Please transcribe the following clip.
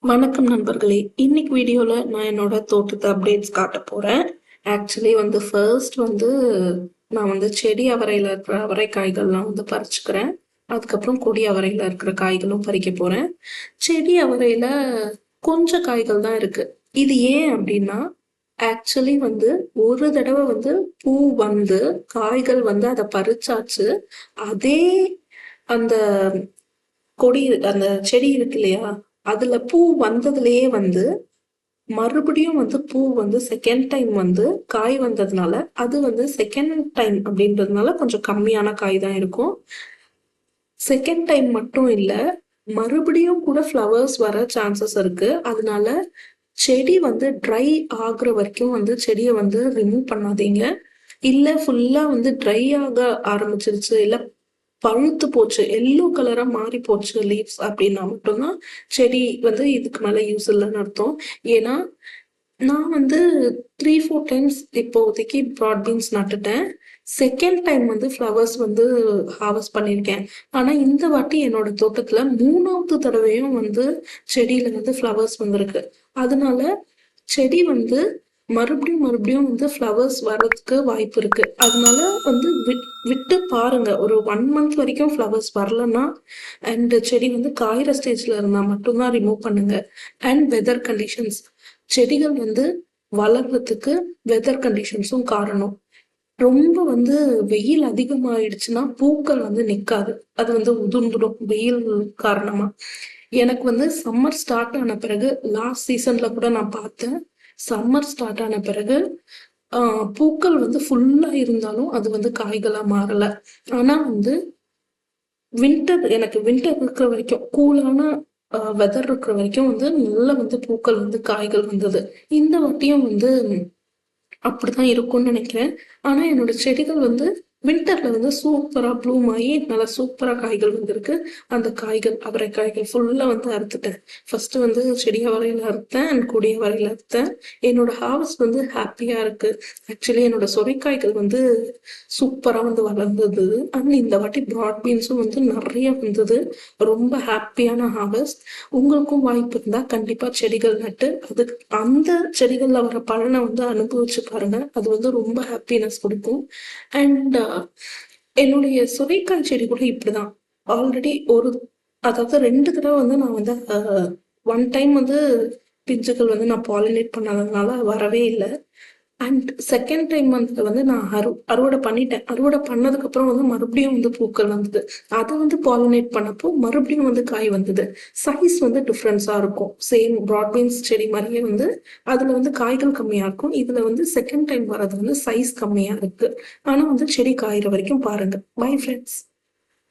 வணக்கம் நண்பர்களே. இன்னைக்கு வீடியோல நான் என்னோட தோட்டத்தை அப்டேட்ஸ் காட்ட போறேன். ஆக்சுவலி ஃபர்ஸ்ட் நான் செடி அவரையில இருக்கிற அவரைக்காய்கள்லாம் பறிச்சுக்கிறேன். அதுக்கப்புறம் கொடி அவரையில இருக்கிற காய்களும் பறிக்க போறேன். செடி அவரையில கொஞ்சம் காய்கள் தான் இருக்கு. இது ஏன் அப்படின்னா, ஆக்சுவலி ஒரு தடவை பூ காய்கள் அதை பறிச்சாச்சு. அதே அந்த கொடி அந்த செடி இருக்கு இல்லையா, அதுல பூ வந்ததுலயே மறுபடியும் பூ செகண்ட் டைம் காய் வந்ததுனால அது செகண்ட் டைம் அப்படின்றதுனால கொஞ்சம் கம்மியான காய் தான் இருக்கும். செகண்ட் டைம் மட்டும் இல்ல, மறுபடியும் கூட ஃப்ளவர்ஸ் வர சான்சஸ் இருக்கு. அதனால செடி ட்ரை ஆகுற வரைக்கும் செடியை ரிமூவ் பண்ணாதீங்க. இல்ல ஃபுல்லா ட்ரை ஆக ஆரம்பிச்சிருச்சு, இல்ல பழுத்து போச்சு, எல்லோ கலரா மாறி போச்சு லீவ்ஸ் அப்படின்னா மட்டும்தான் செடி இதுக்கு மேல யூஸ் இல்லைன்னு அர்த்தம். ஏன்னா நான் 3-4 டைம்ஸ் இப்போதைக்கு ப்ராட் பீன்ஸ் நட்டுட்டேன். செகண்ட் டைம் ஃப்ளவர்ஸ் ஹார்வெஸ்ட் பண்ணியிருக்கேன். ஆனா இந்த வாட்டி என்னோட தோட்டத்துல 3வது தடவையும் செடியில ஃப்ளவர்ஸ் வந்திருக்கு. அதனால செடி மறுபடியும் ஃப்ளவர்ஸ் வர்றதுக்கு வாய்ப்பு இருக்கு. அதனால விட்டு பாருங்க. ஒரு 1 மந்த் வரைக்கும் ஃப்ளவர்ஸ் வரலன்னா அண்ட் செடி காயிற ஸ்டேஜ்ல இருந்தா மட்டும்தான் ரிமூவ் பண்ணுங்க. அண்ட் வெதர் கண்டிஷன்ஸ், செடிகள் வளர்றதுக்கு வெதர் கண்டிஷன்ஸும் காரணம். ரொம்ப வெயில் அதிகமாயிடுச்சுன்னா பூக்கள் நிக்காது, அது உதிர்ந்துடும் வெயில் காரணமா. எனக்கு சம்மர் ஸ்டார்ட் ஆன பிறகு லாஸ்ட் சீசன்ல கூட நான் பார்த்தேன். சம்மர் ஸ்டார்ட் ஆன பிறகு பூக்கள் ஃபுல்லா இருந்தாலும் அது காய்களா மாறல. ஆனா எனக்கு வின்டர் இருக்கிற வரைக்கும், கூலான வெதர் இருக்கிற வரைக்கும் நல்ல பூக்கள் காய்கள் வந்தது. இந்த வாட்டியும் அப்படிதான் இருக்கும்னு நினைக்கிறேன். ஆனா என்னோட செடிகள் வின்டர்ல சூப்பரா ப்ளூம் ஆகி நல்லா சூப்பரா காய்கள் வந்திருக்கு. அந்த காய்கள் அவரைக்காய்கள் ஃபுல்லா அறுத்துட்டேன். ஃபர்ஸ்ட் செடி அவரையில அறுத்தேன் அண்ட் கொடி அவரையில அறுத்தேன். என்னோட ஹார்வெஸ்ட் ஹாப்பியா இருக்கு. ஆக்சுவலி என்னோட சொரைக்காய்கள் சூப்பரா வளர்ந்தது. அண்ட் இந்த வாட்டி ப்ராட் பீன்ஸும் நிறைய வந்தது. ரொம்ப ஹாப்பியான ஹார்வெஸ்ட். உங்களுக்கும் வாய்ப்பு இருந்தா கண்டிப்பா செடிகள் நட்டு அந்த செடிகள்ல வர பலனை அனுபவிச்சு பாருங்க. அது ரொம்ப ஹாப்பினஸ் கொடுக்கும். அண்ட் என்னுடைய சுரைக்காய் செடி கூட இப்படிதான். ஆல்ரெடி அதாவது 2 தடவை நான் 1 டைம் பிஞ்சுகள் நான் பாலினேட் பண்ணாததுனால வரவே இல்லை. அண்ட் செகண்ட் டைம் நான் அறுவடை பண்ணிட்டேன். அறுவடை பண்ணதுக்கு அப்புறம் மறுபடியும் பூக்கள் வந்தது. அதை பாலினேட் பண்ணப்போ மறுபடியும் காய் வந்தது. சைஸ் டிஃப்ரென்ஸா இருக்கும். சேம் ப்ராட் பீன்ஸ் செடி மாதிரியே அதுல காய்கள் கம்மியா இருக்கும். இதுல செகண்ட் டைம் வர்றது சைஸ் கம்மியா இருக்கு. ஆனா செடி காயிற வரைக்கும் பாருங்க. Bye friends.